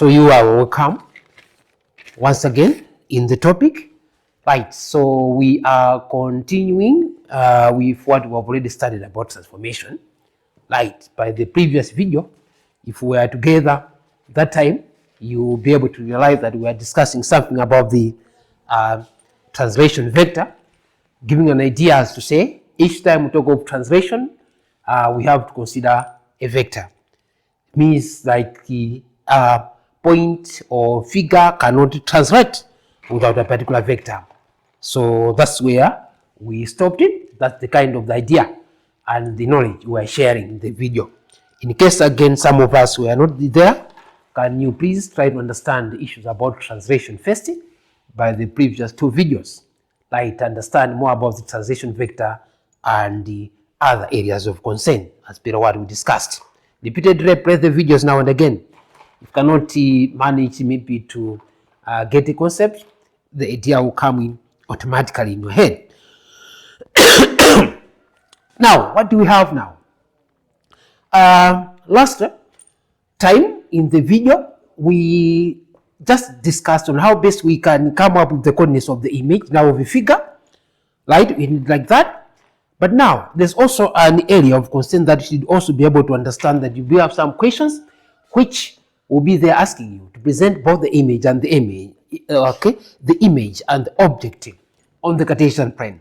So you are welcome once again in the topic. Right, so we are continuing with what we have already studied about transformation. Right, by the previous video, if we were together that time, you will be able to realize that we are discussing something about the translation vector, giving an idea as to say, each time we talk of translation, we have to consider a vector. It means like the point or figure cannot translate without a particular vector. So that's where we stopped it. That's the kind of the idea and the knowledge we are sharing in the video. In case again some of us were not there, can you please try to understand the issues about translation first by the previous two videos, like to understand more about the translation vector and the other areas of concern as per what we discussed. Repeatedly play the videos now and again. If you cannot manage maybe to get the concept, the idea will come in automatically in your head. Now, what do we have now? Last time in the video, we just discussed on how best we can come up with the coordinates of the image, now of a figure, right, like that. But now, there's also an area of concern that you should also be able to understand that you will have some questions which will be there asking you to present both the image and the image, the image and the object on the Cartesian plane.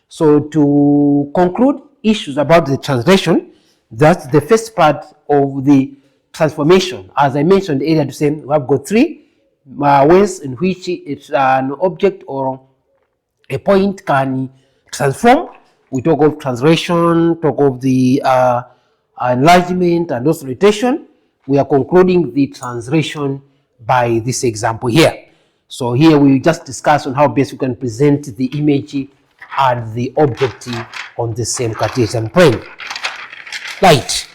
So to conclude issues about the translation, that's the first part of the transformation. As I mentioned earlier, to say we have got three ways in which it's an object or a point can transform. We talk of translation, talk of the enlargement and also rotation. We are concluding the translation by this example here. So here we just discuss on how best we can present the image and the object on the same Cartesian plane. Right.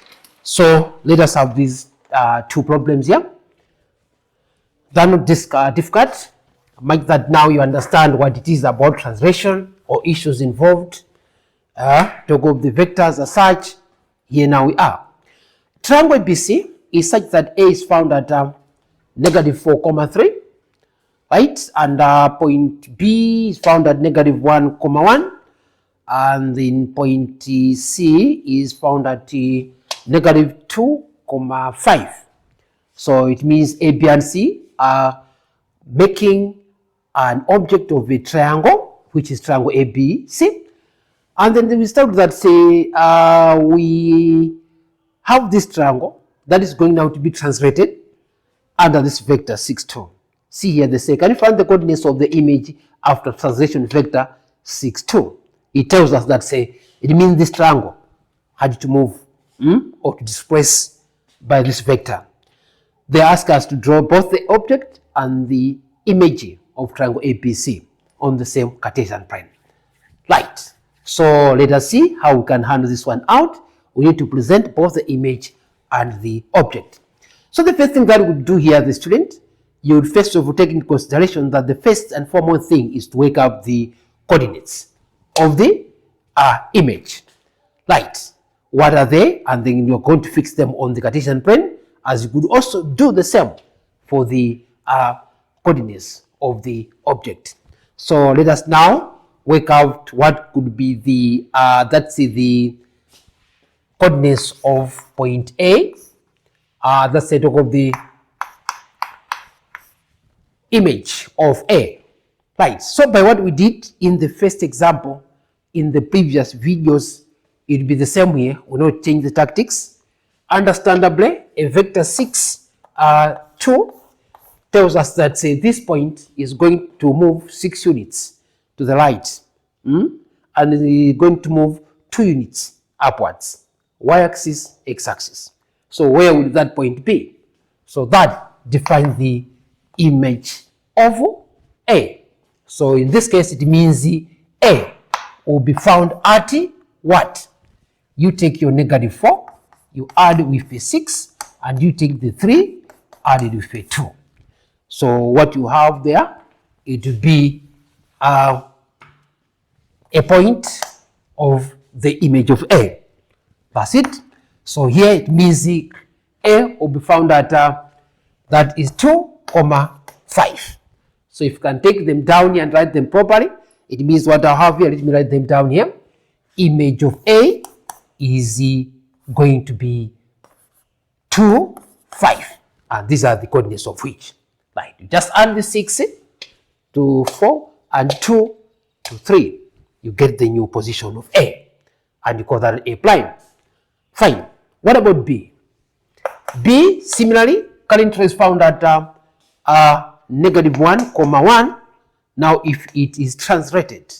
So let us have these two problems here. They're not difficult. Make that now you understand what it is about translation or issues involved. Talk of the vectors as such. Here now we are. Triangle ABC is such that A is found at negative 4,3, right? And point B is found at negative 1,1, and then point C is found at negative 2,5. So it means A, B, and C are making an object of a triangle, which is triangle ABC. And then we start that say we have this triangle that is going now to be translated under this vector 6, 2. See here they say, can you find the coordinates of the image after translation vector 6, 2? It tells us that say it means this triangle had to move or to displace by this vector. They ask us to draw both the object and the image of triangle ABC on the same Cartesian plane. Right. So let us see how we can handle this one out. We need to present both the image and the object. So the first thing that we do here, the student, you would first of all take into consideration that the first and foremost thing is to wake up the coordinates of the image. Right. What are they? And then you're going to fix them on the Cartesian plane, as you could also do the same for the coordinates of the object. So let us now work out what could be the let's see the coordinates of point A. Let's say talk of the image of A. Right. So by what we did in the first example in the previous videos, it will be the same way. We will not change the tactics. Understandably, a vector 6, 2 tells us that say this point is going to move 6 units to the right, and it's going to move 2 units upwards, y-axis, x-axis. So where would that point be? So that defines the image of A. So in this case, it means the A will be found at what? You take your negative 4, you add with a 6, and you take the 3, add it with a 2. So what you have there, it will be a point of the image of A. That's it. So here it means the A will be found at That is 2,5. So if you can take them down here and write them properly, it means what I have here, let me write them down here. Image of A is going to be 2, 5. And these are the coordinates of which. Right. You just add the 6 to 4 and 2 to 3. You get the new position of A. And you call that A prime. Fine. What about B? B, similarly, current trace found at negative 1, comma 1. Now, if it is translated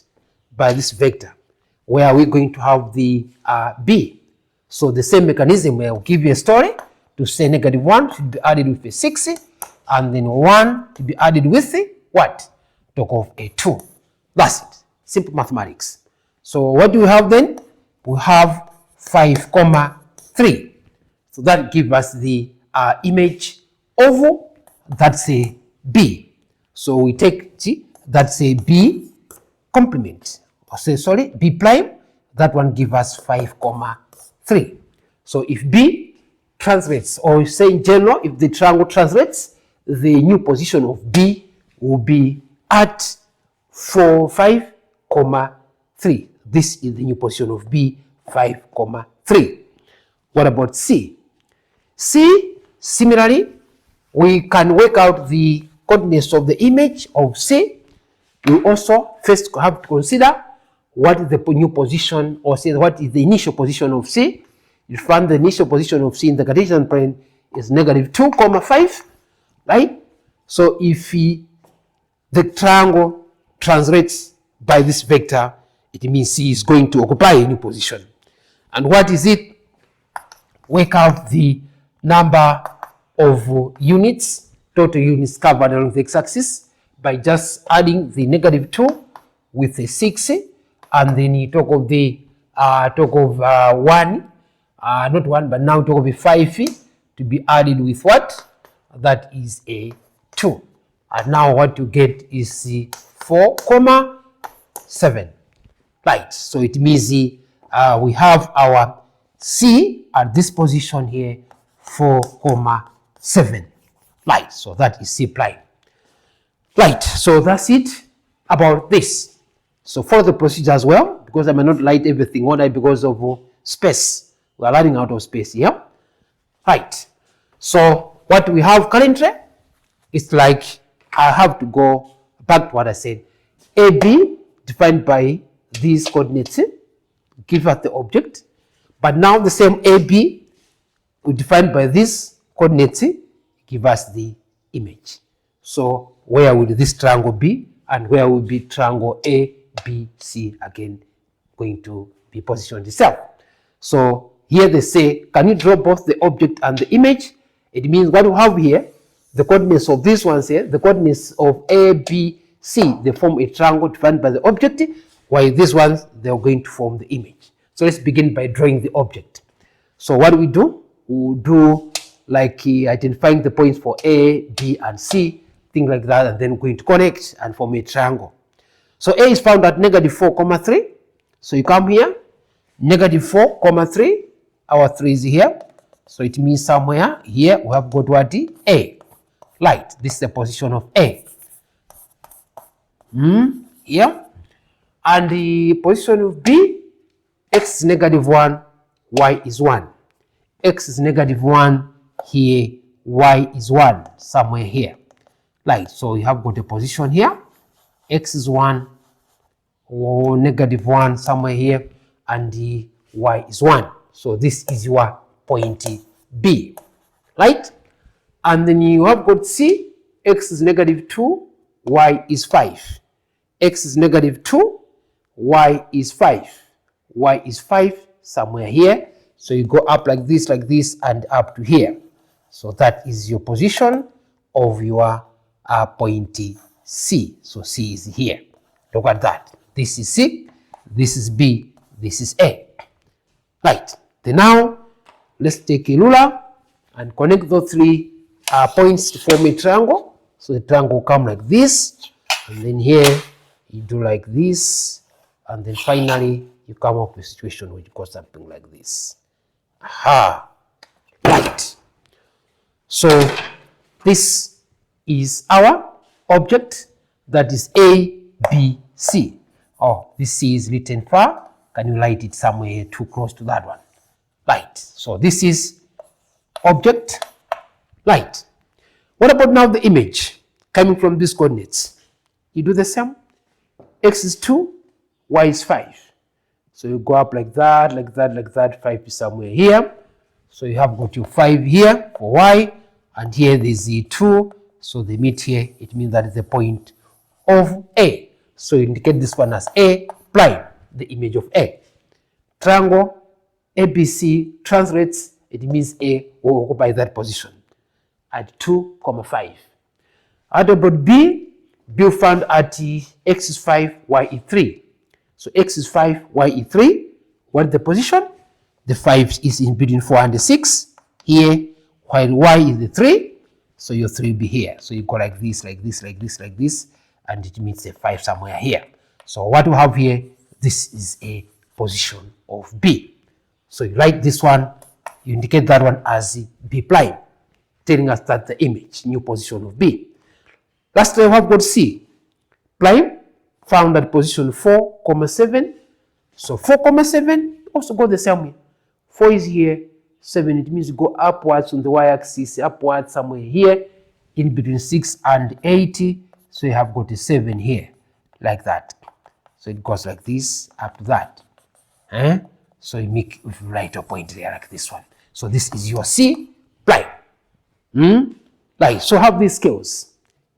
by this vector, where are we going to have the B? So the same mechanism where I'll give you a story to say negative 1 should be added with a 6, and then 1 to be added with a what? Talk of a 2. That's it. Simple mathematics. So what do we have then? We have 5, 3. So that gives us the image of, that's a B. So we take, see, that's a B complement. Or say, sorry, B prime. That one gives us 5, 3. So if B translates, or say in general, if the triangle translates, the new position of B will be at 4, 5, 3. This is the new position of B, 5, 3. What about C? C, similarly, we can work out the coordinates of the image of C. We also first have to consider what is the new position, or say what is the initial position of C. You find the initial position of C in the Cartesian plane is negative 2, 5, right? So if the triangle translates by this vector, it means C is going to occupy a new position. And what is it? Work out the number of units, total units covered along the x-axis, by just adding the negative 2 with a 6, and then you talk of the 1, not 1, but now talk of a 5 to be added with what? That is a 2. And now what you get is the 4, 7. Right. So it means we have our C at this position here, 4, 7. Right. So that is C prime. Right. So that's it about this. So follow the procedure as well, because I may not write everything. Why? Because of space. We are running out of space here. Right. So what we have currently is like, I have to go back to what I said. AB defined by these coordinates give us the object, but now the same AB we defined by these coordinates give us the image. So where will this triangle be, and where will be triangle ABC again going to be positioned itself? So here they say, can you draw both the object and the image? It means what we have here, the coordinates of these ones here, the coordinates of A, B, C, they form a triangle defined by the object, while these ones, they are going to form the image. So let's begin by drawing the object. So what do? We'll do like identifying the points for A, B, and C, things like that, and then we're going to connect and form a triangle. So A is found at negative 4, 3. So you come here, negative 4, 3. Our 3 is here. So it means somewhere here we have got what? A. Right. This is the position of A. Here. And the position of B, x is negative 1, y is 1. X is negative 1 here, y is 1, somewhere here. Right. So you have got a position here. X is 1, or negative 1 somewhere here, and the y is 1. So this is your point B, right? And then you have got C, x is negative 2, y is 5. X is negative 2, y is 5. Y is 5 somewhere here. So you go up like this, and up to here. So that is your position of your point C. So C is here. Look at that. This is C, this is B, this is A. Right. Then now, let's take a ruler and connect those 3 points to form a triangle. So the triangle will come like this, and then here you do like this, and then finally you come up with a situation which goes something like this. Aha. Right. So This is our object, that is A, B, C. Oh, this C is written far. Can you write it somewhere too close to that one? Right. So this is object, right. What about now the image coming from these coordinates? You do the same. X is 2, Y is 5. So you go up like that, like that, like that. 5 is somewhere here. So you have got your 5 here for Y, and here there's the 2. So they meet here. It means that is the point of A. So you indicate this one as A prime, the image of A. Triangle ABC translates, it means A will occupy that position at 2, 5. At about B, B found at X is 5, Y is 3. So X is 5, Y is 3. What is the position? The 5 is in between 4 and 6 here, while Y is the 3. So your 3 will be here. So you go like this, like this, like this, like this, and it means the 5 somewhere here. So what we have here, this is a position of B. So you write this one, you indicate that one as B prime, telling us that the image, new position of B. Lastly, we have got C prime, found at position 4, 7. So 4, 7 also go the same way. 4 is here, 7, it means you go upwards on the y-axis, upwards somewhere here, in between 6 and 80. So you have got a 7 here, like that. So it goes like this, up to that. So you make write a point there like this one. So this is your C prime. Right, so have these skills.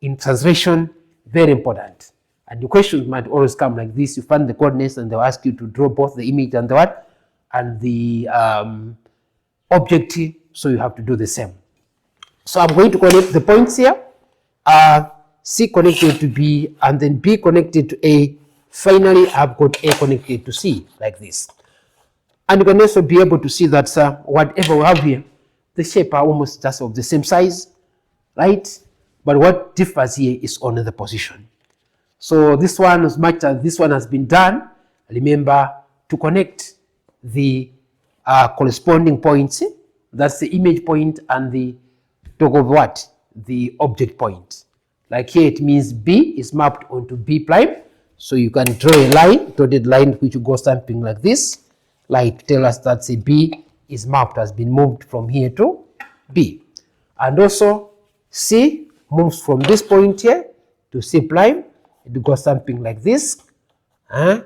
In translation, very important. And the questions might always come like this. You find the coordinates and they'll ask you to draw both the image and the what? And the objective. So you have to do the same. So I'm going to connect the points here. C connected to B and then B connected to A. Finally, I've got A connected to C like this. And you can also be able to see that whatever we have here, the shape are almost just of the same size, right? But what differs here is only the position. So this one, as much as this one has been done, remember to connect the corresponding points. That's the image point and the talk of what? The object point. Like here it means B is mapped onto B prime. So you can draw a line, dotted line, which will go something like this. Like tell us that say B is mapped, has been moved from here to B. And also C moves from this point here to C prime. It goes something like this. And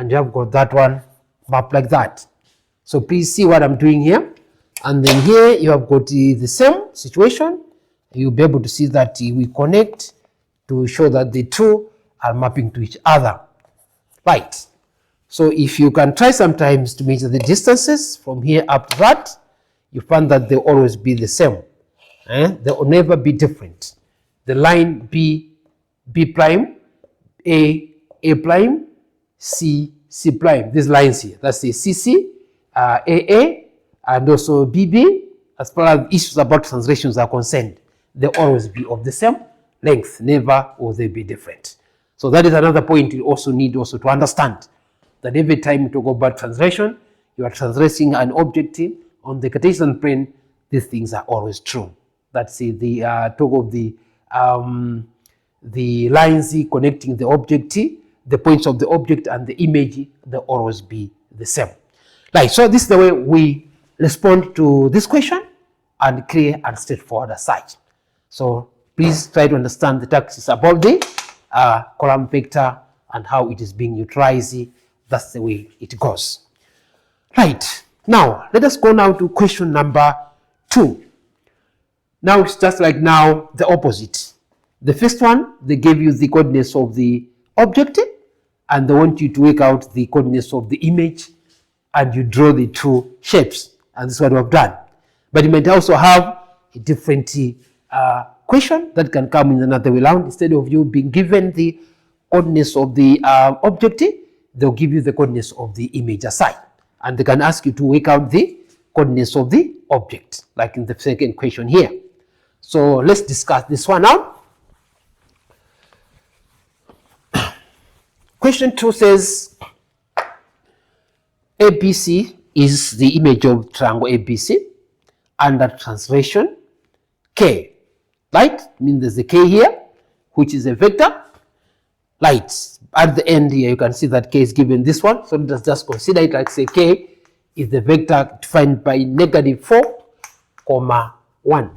you have got that one mapped like that. So please see what I'm doing here. And then here you have got the same situation. You'll be able to see that we connect to show that the two are mapping to each other. Right. So if you can try sometimes to measure the distances from here up to that, you find that they'll always be the same. They will never be different. The line B, B prime, A prime, C prime. These lines here, that's the CC, AA, and also BB. As far as issues about translations are concerned, they'll always be of the same length. Never will they be different. So that is another point you also need also to understand, that every time you talk about translation, you are translating an object on the Cartesian plane. These things are always true. That's the talk of the lines connecting the object, the points of the object and the image, they'll always be the same. Right, so this is the way we respond to this question and clear and straightforward as such. So please try to understand the tactics about the column vector and how it is being utilized. That's the way it goes. Right, now let us go now to question number 2. Now it's just like now the opposite. The first one, they gave you the coordinates of the object and they want you to work out the coordinates of the image and you draw the two shapes, and this is what we have done. But you might also have a different question that can come in another way around. Instead of you being given the coordinates of the object, they'll give you the coordinates of the image aside, and they can ask you to work out the coordinates of the object, like in the second question here. So let's discuss this one now. Question 2 says ABC is the image of triangle ABC under translation K. right? Means there's a k here, which is a vector, right? At the end here, you can see that k is given this one. So let's just consider it like say k is the vector defined by -4, 1,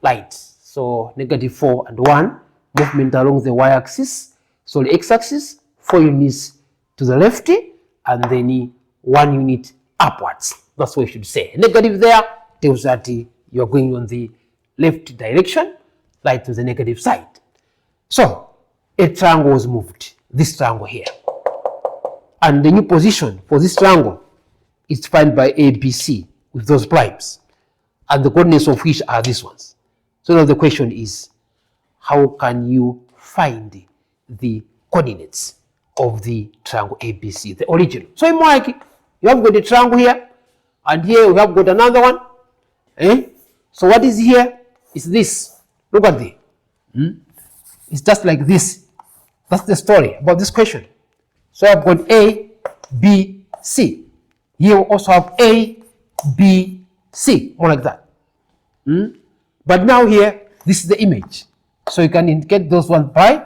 right? So -4 and 1, movement along the y-axis. So the x-axis, 4 units to the left, and then 1 unit upwards. That's what you should say. Negative there tells that you are going on the left direction, right, to the negative side. So a triangle was moved, this triangle here. And the new position for this triangle is defined by ABC with those primes. And the coordinates of which are these ones. So now the question is, how can you find the coordinates of the triangle ABC, the original? So in Mwaki, you have got a triangle here, and here we have got another one. So what is here is this. Look at this. It's just like this. That's the story about this question. So I've got A, B, C. Here we also have A, B, C, more like that. But now here, this is the image. So you can indicate those ones by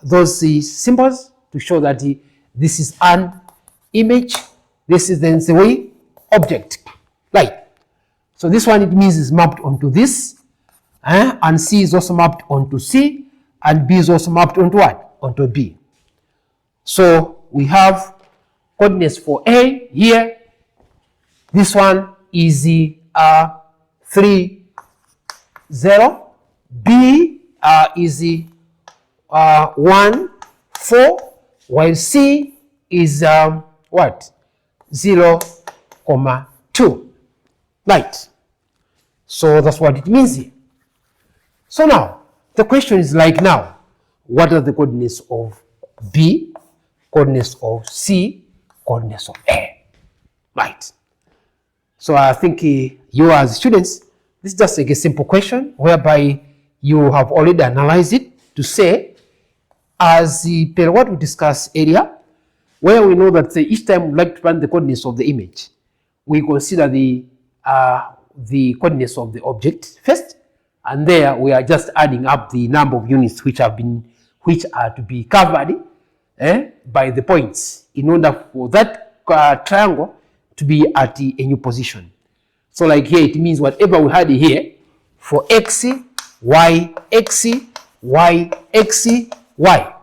those symbols to show that this is an image. This is then the object, right? So this one, it means is mapped onto this, and C is also mapped onto C, and B is also mapped onto what? Onto B. So we have coordinates for A here. This one is 3, 0. B is 1, 4, while C is what? 0, 2. Right. So that's what it means here. So now, the question is like now, what are the coordinates of B, coordinates of C, coordinates of A? Right. So I think you as students, this is just like a simple question whereby you have already analyzed it to say, as per what we discussed earlier, where we know that each time we like to find the coordinates of the image, we consider the coordinates of the object first, and there we are just adding up the number of units which are to be covered by the points in order for that triangle to be at a new position. So like here, it means whatever we had here for x, y, x, y, x, y.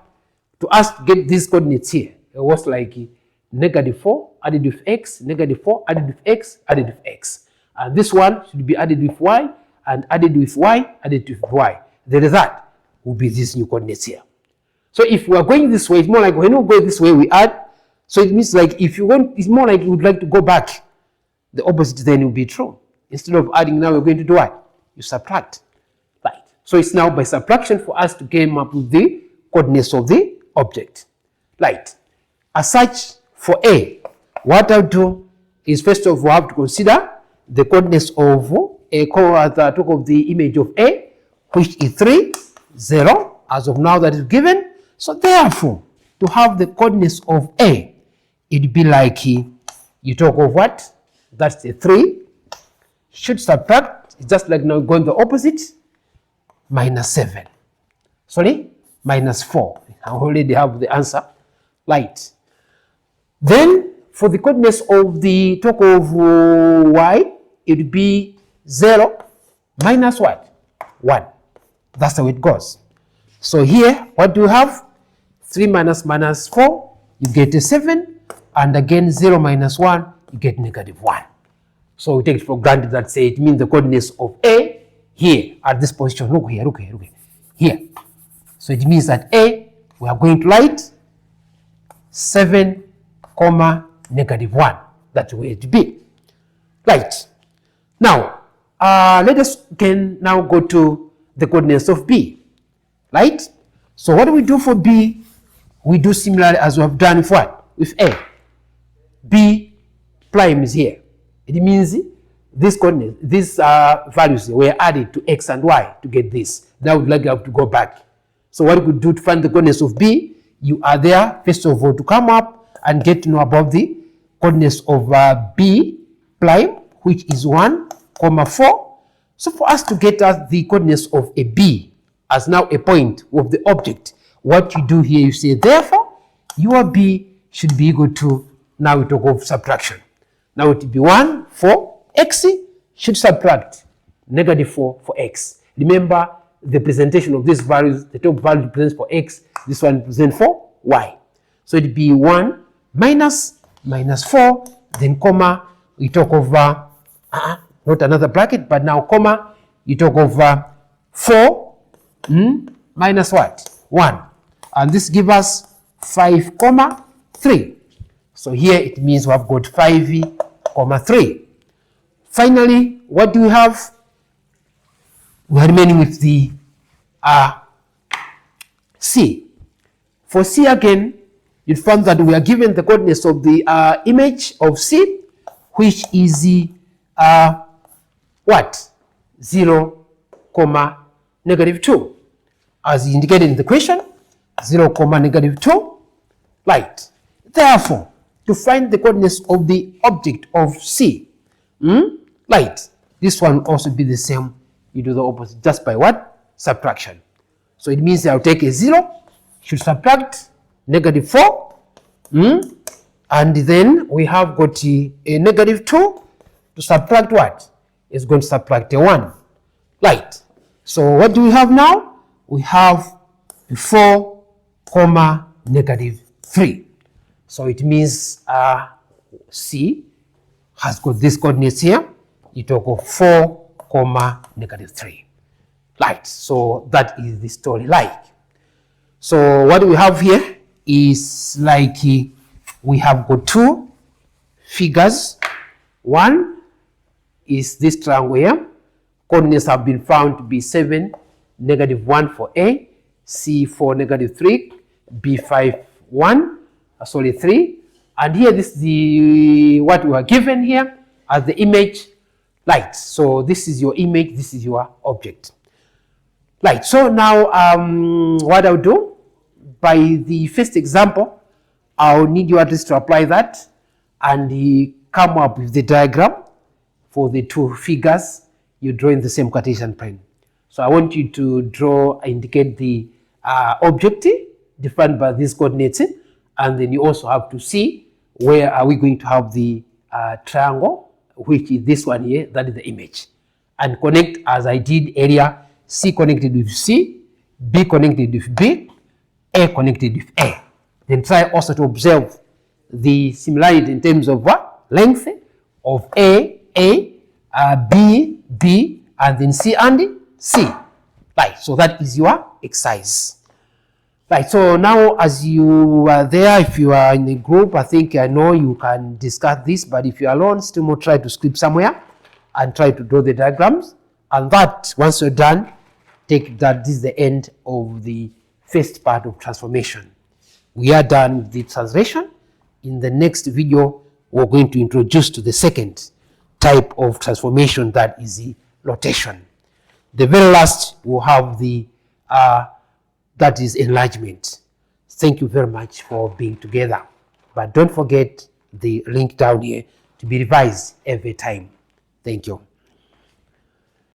To us to get these coordinates here, it was like -4 added with x, -4 added with x, added with x. And this one should be added with y, and added with y, added with y. The result will be these new coordinates here. So if we are going this way, it's more like when we go this way, we add. So it means like if you want, it's more like you would like to go back. The opposite then will be true. Instead of adding, now we're going to do what? You subtract. Right. So it's now by subtraction for us to come up with the coordinates of the object. Right. As such, for A, what I'll do is first of all, I have to consider the coordinates of a talk of the image of A, which is 3, 0, as of now that is given. So therefore, to have the coordinates of A, it'd be like you talk of what? That's the 3. Should subtract, it's just like now going the opposite, -7. Sorry, -4. I already have the answer. Right. Then for the coordinates of the talk of y, it would be 0 minus what? 1. That's the way it goes. So here, what do you have? 3 minus -4, you get a 7, and again 0 minus 1, you get -1. So we take it for granted that say it means the coordinates of A here at this position. Look here, look here, look here. Here. So it means that A, we are going to write 7, -1. That's where it be. Right. Now, let us again now go to the coordinates of B. Right? So what do we do for B? We do similarly as we have done with what? With A. B prime is here. It means these coordinates, these values were added to X and Y to get this. Now we'd like to have to go back. So what you could do to find the coordinates of B, you are there, first of all, to come up and get to know about the coordinates of B prime, which is 1, 4. So for us to get us the coordinates of a B as now a point of the object, what you do here, you say, therefore, your B should be equal to, now we talk of subtraction. Now it will be 1 for X should subtract -4 for X. Remember the presentation of these values, the top value represents for X, this one represents for Y. So it will be 1 minus 4, then comma, we talk over, not another bracket, but now comma, you talk over 4 minus what? 1. And this gives us 5, 3. So here it means we have got 5, 3. Finally, what do we have? We are remaining with the C. For C again, you find that we are given the coordinates of the image of C, which is what? 0, -2. As indicated in the question, 0, -2, right. Therefore, to find the coordinates of the object of C, right, this one will also be the same. You do the opposite just by what? Subtraction. So it means I'll take a 0, should subtract -4, and then we have got a -2 to subtract what? It's going to subtract a 1. Right. So what do we have now? We have 4, -3. So it means C has got these coordinates here. You talk of 4, -3. Right. So that is the story like. So what we have here is like we have got 2 figures. One is this triangle here. Coordinates have been found to be 7, -1 for A, C 4, -3, B 5, 1, 3. And here this is the what we are given here as the image. Right. So this is your image, this is your object. Right. So now what I'll do, by the first example, I'll need you at least to apply that and come up with the diagram for the 2 figures you draw in the same Cartesian plane. So I want you to draw, indicate the object defined by these coordinates, and then you also have to see where are we going to have the triangle, which is this one here, that is the image, and connect as I did earlier. C connected with C, B connected with B, A connected with A. Then try also to observe the similarity in terms of what? Length of A, B, B, and then C and C. Right, so that is your exercise. Right, so now as you are there, if you are in a group, I think I know you can discuss this, but if you are alone, still more try to script somewhere and try to draw the diagrams. And that, once you're done, take that this is the end of the first part of transformation. We are done with the translation. In the next video, we're going to introduce to the second type of transformation, that is the rotation. The very last will have the that is enlargement. Thank you very much for being together. But don't forget the link down here to be revised every time. Thank you.